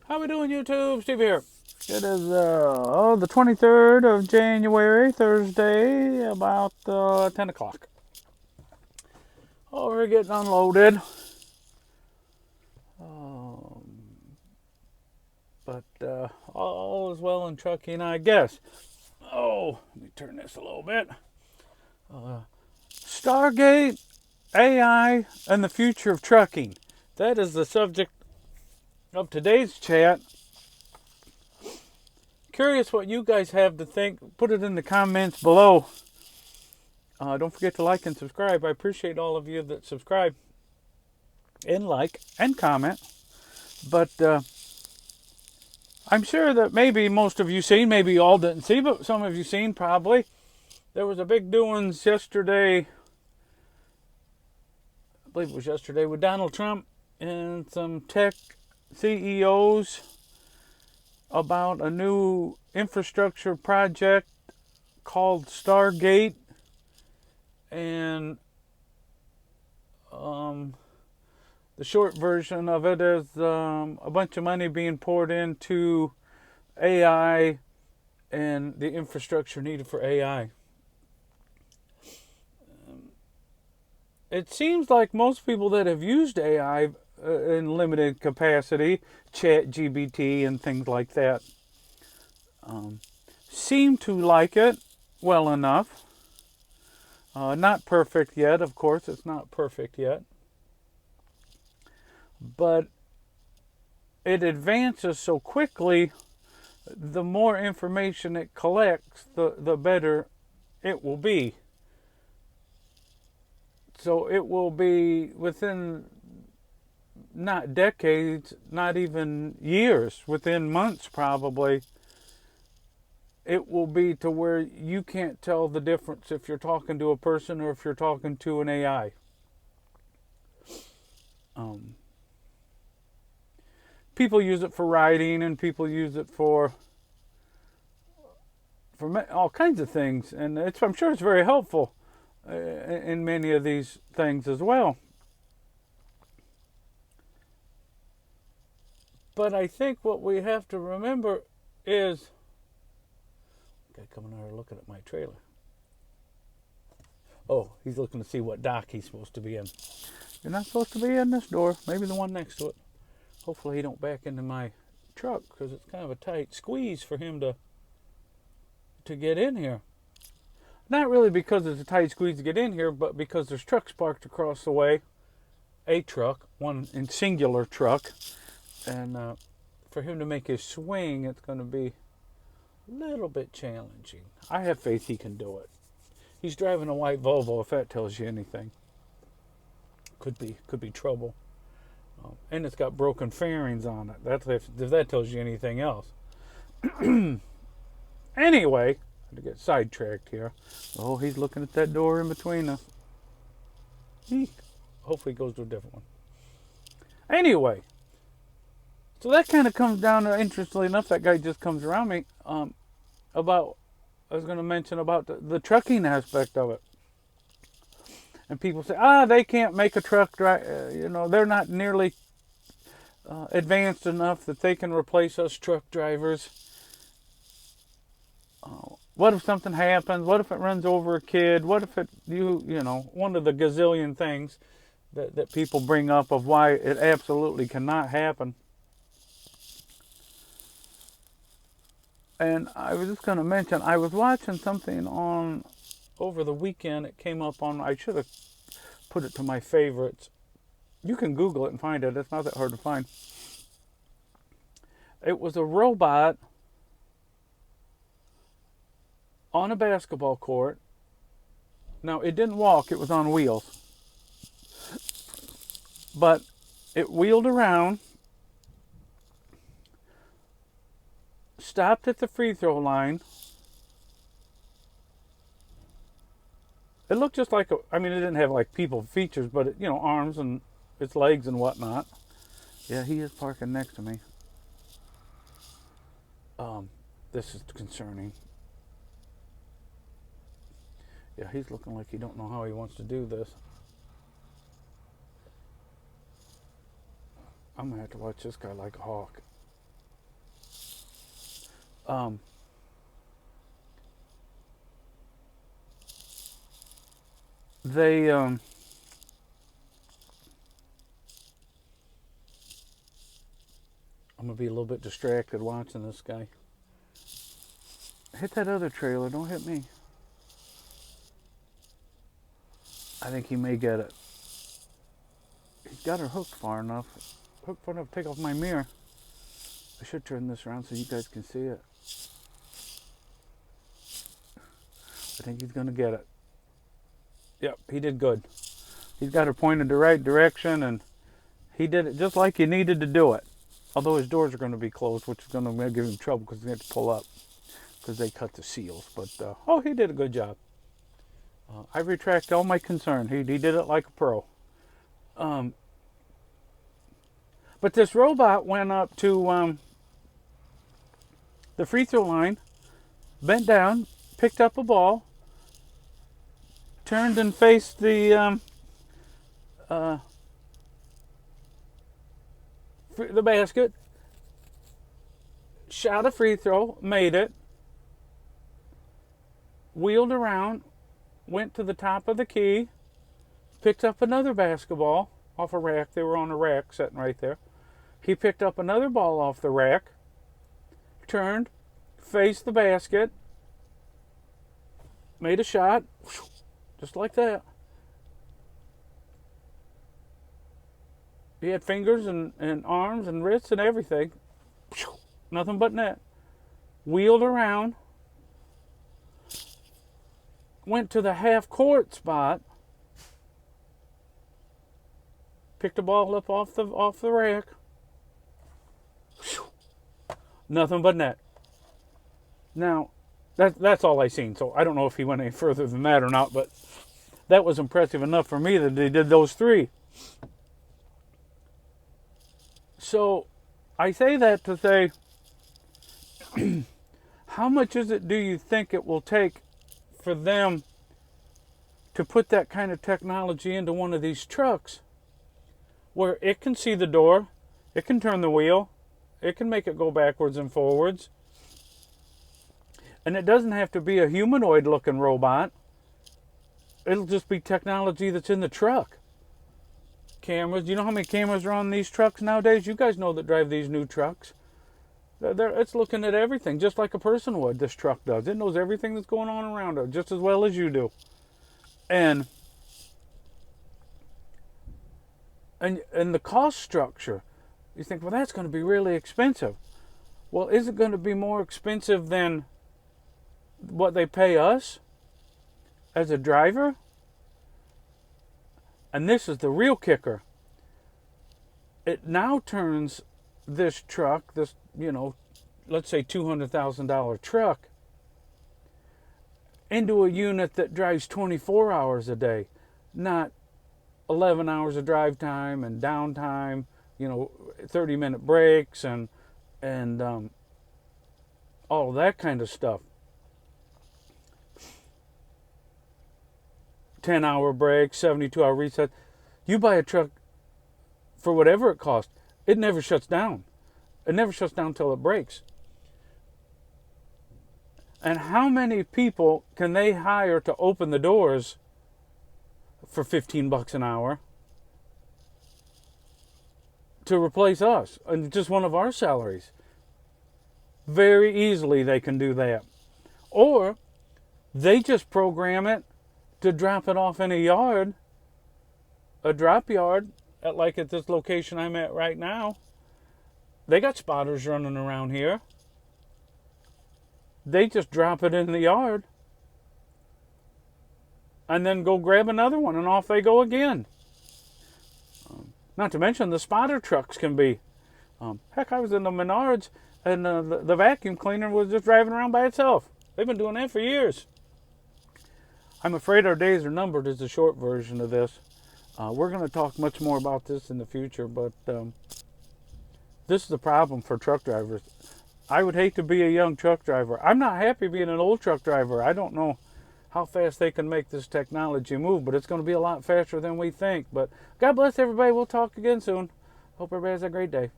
How we doing, YouTube? Steve here. It is the 23rd of January, Thursday, about 10 o'clock. Oh, we're getting unloaded. But all is well in trucking, I guess. Oh, let me turn this a little bit. Stargate, AI, and the future of trucking. That is the subject of today's chat. Curious what you guys have to think. Put it in the comments below. Don't forget to like and subscribe. I appreciate all of you that subscribe and like and comment. But I'm sure that maybe most of you seen, maybe you all didn't see, but some of you seen probably. There was a big doings yesterday, I believe it was yesterday, with Donald Trump and some tech CEOs about a new infrastructure project called Stargate. And the short version of it is a bunch of money being poured into AI and the infrastructure needed for AI. It seems like most people that have used AI in limited capacity, Chat GBT and things like that, seem to like it well enough. Not perfect yet, of course, it's not perfect yet. But it advances so quickly, the more information it collects, the better it will be. So it will be within not decades, not even years, within months probably, it will be to where you can't tell the difference if you're talking to a person or if you're talking to an AI. People use it for writing, and people use it for all kinds of things, and I'm sure it's very helpful in many of these things as well. But I think what we have to remember is, guy coming over looking at my trailer. Oh, he's looking to see what dock he's supposed to be in. You're not supposed to be in this door. Maybe the one next to it. Hopefully he don't back into my truck, because it's kind of a tight squeeze for him to get in here. Not really because it's a tight squeeze to get in here, but because there's trucks parked across the way. A truck, one in singular truck. And for him to make his swing, it's going to be a little bit challenging. I have faith he can do it. He's driving a white Volvo, if that tells you anything. Could be trouble. And it's got broken fairings on it. That's if that tells you anything else. Anyway, I had to get sidetracked here. Oh, he's looking at that door in between us. Hopefully he goes to a different one. Anyway, so that kind of comes down to, interestingly enough, that guy just comes around me about, I was going to mention about the trucking aspect of it. And people say, they can't make a truck drive, they're not nearly advanced enough that they can replace us truck drivers. What if something happens? What if it runs over a kid? What if one of the gazillion things that people bring up of why it absolutely cannot happen. And I was just going to mention, I was watching something on over the weekend. It came up on, I should have put it to my favorites. You can Google it and find it. It's not that hard to find. It was a robot on a basketball court. Now, it didn't walk. It was on wheels. But it wheeled around, stopped at the free throw line. It looked just like it didn't have like people features, but arms and its legs and whatnot. Yeah, he is parking next to me. This is concerning. Yeah, he's looking like he don't know how he wants to do this. I'm gonna have to watch this guy like a hawk. Um, they I'm gonna be a little bit distracted watching this guy. Hit that other trailer, don't hit me. I think he may get it. He's got her hooked far enough. Hooked far enough to take off my mirror. I should turn this around so you guys can see it. I think he's gonna get it. Yep, he did good. He's got her pointed the right direction, and he did it just like he needed to do it. Although his doors are going to be closed, which is going to give him trouble because he's going to have to pull up because they cut the seals. But, oh, he did a good job. I retract all my concern. He did it like a pro. But this robot went up to the free throw line, bent down, picked up a ball, turned and faced the basket, shot a free throw, made it, wheeled around, went to the top of the key, picked up another basketball off a rack. They were on a rack sitting right there. He picked up another ball off the rack, turned, faced the basket, made a shot, just like that. He had fingers and arms and wrists and everything. Nothing but net. Wheeled around. Went to the half court spot. Picked the ball up off the rack. Nothing but net. Now, that's all I seen. So I don't know if he went any further than that or not, but that was impressive enough for me that he did those three. So I say that to say, how much do you think it will take for them to put that kind of technology into one of these trucks where it can see the door, it can turn the wheel, it can make it go backwards and forwards, and it doesn't have to be a humanoid looking robot. It'll just be technology that's in the truck. Cameras. You know how many cameras are on these trucks nowadays? You guys know that drive these new trucks. It's looking at everything, just like a person would. This truck does. It knows everything that's going on around it, just as well as you do. And the cost structure, you think, well, that's going to be really expensive. Well, is it going to be more expensive than what they pay us as a driver? And this is the real kicker. It now turns this truck, this, let's say $200,000 truck, into a unit that drives 24 hours a day, not 11 hours of drive time and downtime, 30-minute breaks and all of that kind of stuff. 10-hour breaks, 72-hour reset. You buy a truck for whatever it costs, it never shuts down. It never shuts down until it breaks. And how many people can they hire to open the doors for $15 an hour to replace us and just one of our salaries? Very easily they can do that. Or they just program it to drop it off in a yard, a drop yard, at this location I'm at right now. They got spotters running around here. They just drop it in the yard and then go grab another one, and off they go again. Not to mention the spotter trucks can be. Heck, I was in the Menards, and the vacuum cleaner was just driving around by itself. They've been doing that for years. I'm afraid our days are numbered is the short version of this. We're going to talk much more about this in the future, but this is the problem for truck drivers. I would hate to be a young truck driver. I'm not happy being an old truck driver. I don't know how fast they can make this technology move, but it's going to be a lot faster than we think. But God bless everybody. We'll talk again soon. Hope everybody has a great day.